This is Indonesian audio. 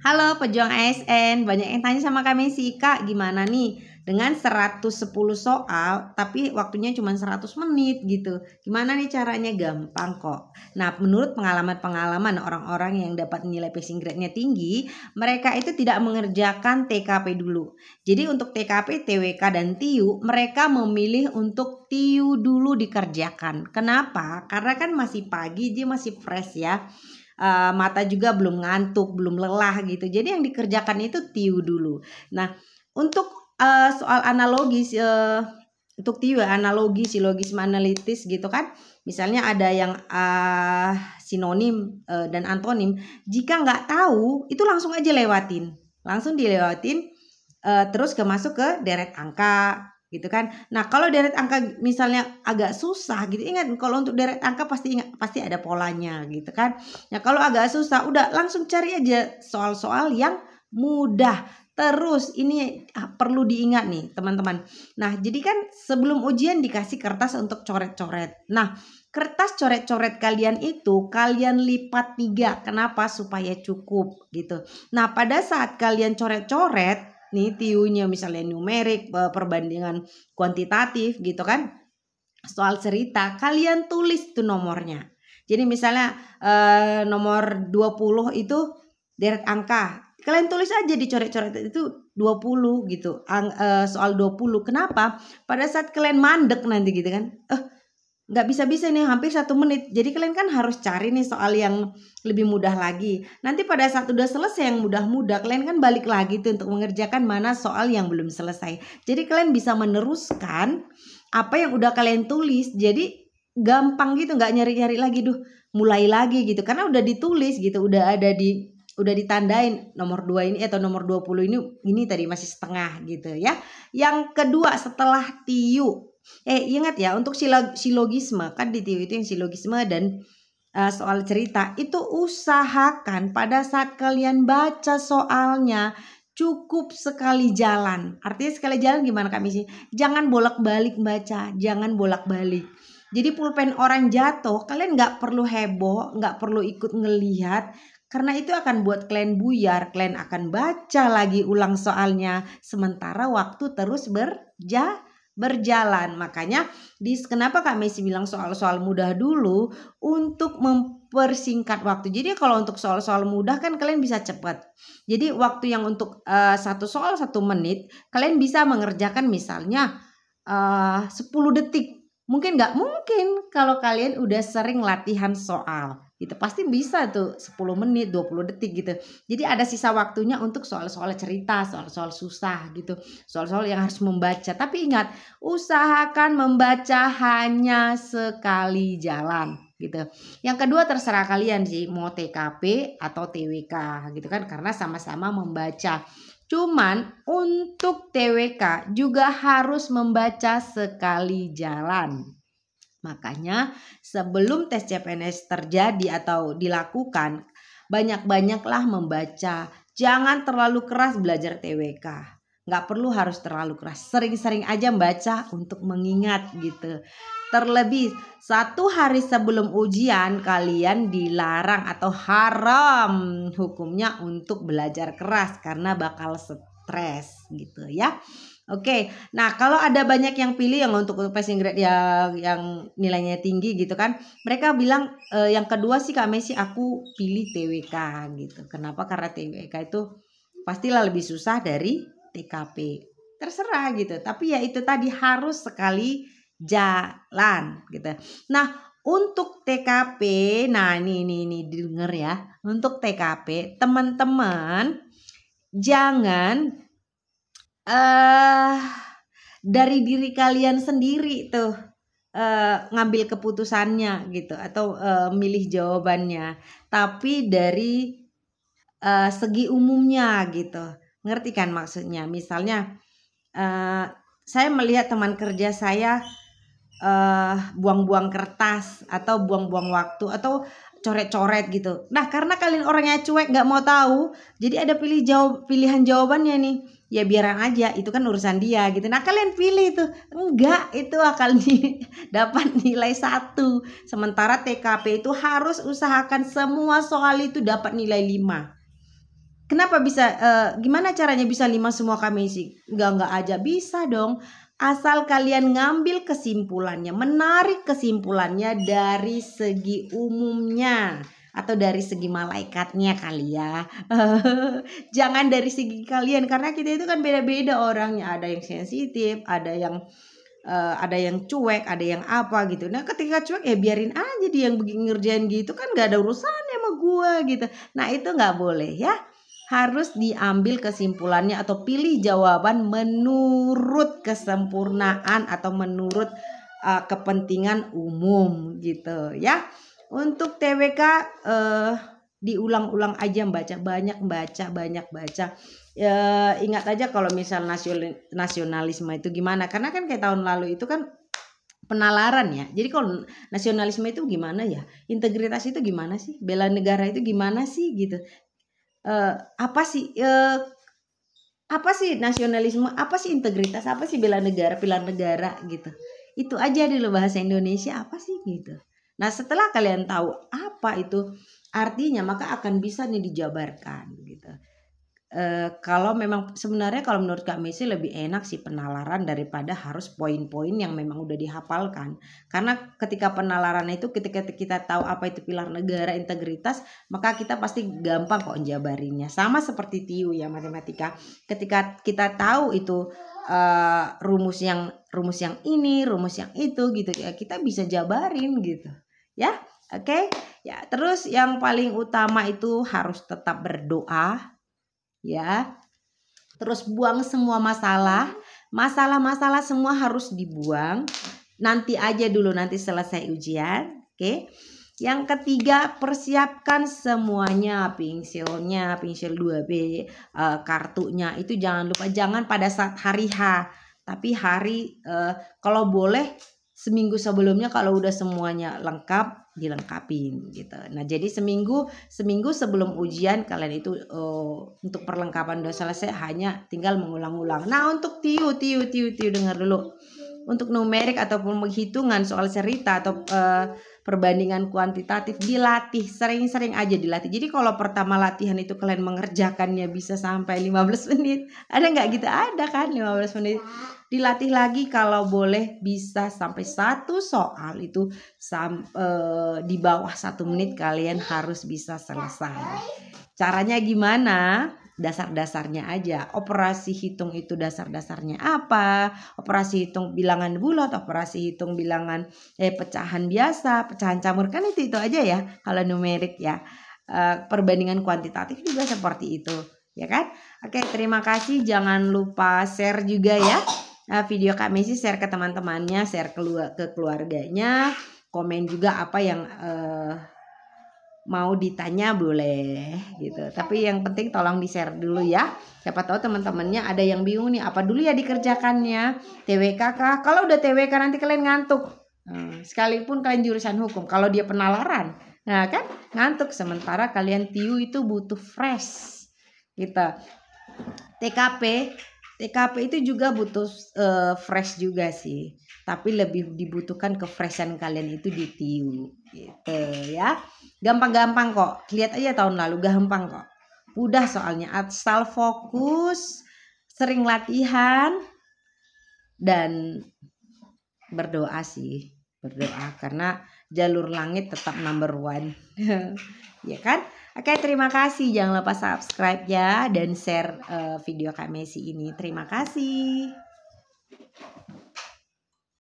Halo pejuang ASN, banyak yang tanya sama kami sih Kak, gimana nih dengan 110 soal tapi waktunya cuma 100 menit gitu. Gimana nih caranya? Gampang kok. Nah, menurut pengalaman orang-orang yang dapat nilai passing grade-nya tinggi, mereka itu tidak mengerjakan TKP dulu. Jadi untuk TKP, TWK dan TIU, mereka memilih untuk TIU dulu dikerjakan. Kenapa? Karena kan masih pagi, dia masih fresh ya. Mata juga belum ngantuk, belum lelah gitu. Jadi yang dikerjakan itu TIU dulu. Nah, untuk soal analogis untuk TIU analogi, silogisme analitis gitu kan. Misalnya ada yang sinonim dan antonim. Jika nggak tahu, itu langsung aja lewatin. Langsung dilewatin terus masuk ke deret angka gitu kan. Nah, kalau deret angka misalnya agak susah gitu, ingat kalau untuk deret angka pasti ada polanya gitu kan. Nah, kalau agak susah udah langsung cari aja soal-soal yang mudah. Terus ini perlu diingat nih teman-teman. Nah, jadi kan sebelum ujian dikasih kertas untuk coret-coret. Nah, kertas coret-coret kalian itu kalian lipat 3. Kenapa? Supaya cukup gitu. Nah, pada saat kalian coret-coret nih TIU-nya misalnya numerik, perbandingan kuantitatif gitu kan, soal cerita kalian tulis tuh nomornya. Jadi misalnya nomor 20 itu deret angka, kalian tulis aja di coret-coret itu 20 gitu. Soal 20. Kenapa? Pada saat kalian mandek nanti gitu kan, nggak bisa-bisa nih hampir 1 menit. Jadi kalian kan harus cari nih soal yang lebih mudah lagi. Nanti pada saat udah selesai yang mudah-mudah, kalian kan balik lagi tuh untuk mengerjakan mana soal yang belum selesai. Jadi kalian bisa meneruskan apa yang udah kalian tulis. Jadi gampang gitu, nggak nyari-nyari lagi mulai lagi gitu. Karena udah ditulis gitu, udah ditandain nomor 2 ini atau nomor 20 ini tadi masih setengah gitu ya. Yang kedua setelah TIU, ingat ya untuk silogisme kan di TIU itu yang silogisme dan soal cerita itu usahakan pada saat kalian baca soalnya cukup sekali jalan. Artinya sekali jalan gimana Kak Misi? Jangan bolak-balik baca, jangan bolak-balik. Jadi pulpen orang jatuh, kalian nggak perlu heboh, nggak perlu ikut ngelihat. Karena itu akan buat kalian buyar, kalian akan baca lagi ulang soalnya. Sementara waktu terus berjalan. Makanya kenapa Kak Messi bilang soal-soal mudah dulu untuk mempersingkat waktu. Jadi kalau untuk soal-soal mudah kan kalian bisa cepat. Jadi waktu yang untuk satu soal 1 menit, kalian bisa mengerjakan misalnya 10 detik. Mungkin nggak mungkin kalau kalian udah sering latihan soal gitu, pasti bisa tuh 10 menit 20 detik gitu. Jadi ada sisa waktunya untuk soal-soal cerita, soal-soal susah gitu, soal-soal yang harus membaca. Tapi ingat, usahakan membaca hanya sekali jalan gitu. Yang kedua terserah kalian sih mau TKP atau TWK gitu kan, karena sama-sama membaca. Cuman untuk TWK juga harus membaca sekali jalan. Makanya sebelum tes CPNS terjadi atau dilakukan, banyak-banyaklah membaca. Jangan terlalu keras belajar TWK. Nggak perlu harus terlalu keras. Sering-sering aja baca untuk mengingat gitu. Terlebih 1 hari sebelum ujian kalian dilarang atau haram hukumnya untuk belajar keras karena bakal stres gitu ya. Oke, nah kalau ada banyak yang pilih yang untuk passing grade yang nilainya tinggi gitu kan, mereka bilang yang kedua sih Kak Messi aku pilih TWK gitu. Kenapa? Karena TWK itu pastilah lebih susah dari TKP. Terserah gitu, tapi ya itu tadi harus sekali jalan gitu. Nah, untuk TKP, nah ini denger ya. Untuk TKP, teman-teman jangan dari diri kalian sendiri tuh ngambil keputusannya gitu atau milih jawabannya, tapi dari segi umumnya gitu. Ngerti kan maksudnya? Misalnya saya melihat teman kerja saya buang-buang kertas atau buang-buang waktu atau coret-coret gitu. Nah, karena kalian orangnya cuek nggak mau tahu, jadi ada pilihan jawabannya nih. Ya biaran aja, itu kan urusan dia gitu. Nah, kalian pilih tuh. Enggak, itu akan dapat nilai 1. Sementara TKP itu harus usahakan semua soal itu dapat nilai 5. Kenapa bisa gimana caranya bisa 5 semua Kak Messi? Enggak aja bisa dong. Asal kalian ngambil kesimpulannya, menarik kesimpulannya dari segi umumnya atau dari segi malaikatnya kali ya. Jangan dari segi kalian, karena kita itu kan beda-beda orangnya. Ada yang sensitif, ada yang cuek, ada yang apa gitu. Nah ketika cuek ya biarin aja dia yang ngerjain gitu, kan gak ada urusannya sama gua gitu. Nah itu gak boleh ya. Harus diambil kesimpulannya atau pilih jawaban menurut kesempurnaan atau menurut kepentingan umum gitu ya. Untuk TWK diulang-ulang aja, banyak baca. Ingat aja kalau misal nasionalisme itu gimana, karena kan kayak tahun lalu itu kan penalaran ya. Jadi kalau nasionalisme itu gimana ya, integritas itu gimana sih, bela negara itu gimana sih gitu. Apa sih nasionalisme, apa sih integritas, apa sih bela negara, pilar negara gitu. Itu aja dulu bahasa Indonesia apa sih gitu. Nah setelah kalian tahu apa itu artinya, maka akan bisa nih dijabarkan gitu. Kalau memang sebenarnya kalau menurut Kak Messi lebih enak sih penalaran daripada harus poin-poin yang memang udah dihafalkan. Karena ketika penalaran itu, ketika kita tahu apa itu pilar negara, integritas, maka kita pasti gampang kok jabarinya. Sama seperti TIU ya, matematika. Ketika kita tahu itu rumus yang ini, rumus yang itu gitu ya, kita bisa jabarin gitu. Ya, oke. Ya, terus yang paling utama itu harus tetap berdoa. Ya, terus buang semua masalah semua harus dibuang. Nanti aja dulu, nanti selesai ujian. Oke. Yang ketiga, persiapkan semuanya, pensilnya, pensil 2B, kartunya itu jangan lupa, jangan pada saat hari H, tapi hari kalau boleh seminggu sebelumnya, kalau udah semuanya lengkap dilengkapin gitu. Nah jadi seminggu sebelum ujian kalian itu untuk perlengkapan udah selesai, hanya tinggal mengulang-ulang. Nah untuk TIU dengar dulu. Untuk numerik ataupun penghitungan soal cerita atau perbandingan kuantitatif dilatih, sering-sering aja dilatih. Jadi kalau pertama latihan itu kalian mengerjakannya bisa sampai 15 menit. Ada nggak gitu? Ada kan 15 menit. Dilatih lagi kalau boleh bisa sampai 1 soal itu di bawah 1 menit kalian harus bisa selesai. Caranya gimana? Dasar-dasarnya aja. Operasi hitung itu dasar-dasarnya apa? Operasi hitung bilangan bulat, operasi hitung bilangan pecahan biasa, pecahan camur, kan itu aja ya kalau numerik ya. Perbandingan kuantitatif juga seperti itu, ya kan? Oke, terima kasih. Jangan lupa share juga ya. Video Kak Messi, share ke teman-temannya, share ke keluarganya, komen juga apa yang mau ditanya boleh gitu. Tapi yang penting tolong di-share dulu ya. Siapa tahu teman-temannya ada yang bingung nih, apa dulu ya dikerjakannya? TWK kah? Kalau udah TWK nanti kalian ngantuk. Sekalipun kalian jurusan hukum, kalau dia penalaran, nah kan ngantuk. Sementara kalian TIU itu butuh fresh gitu. TKP itu juga butuh fresh juga sih, tapi lebih dibutuhkan kefreshan kalian itu di TIU gitu ya. Gampang-gampang kok, lihat aja tahun lalu gampang kok, udah soalnya asal fokus, sering latihan dan berdoa sih, karena jalur langit tetap number 1. Ya kan? Oke, terima kasih. Jangan lupa subscribe ya dan share video Kak Messi ini. Terima kasih.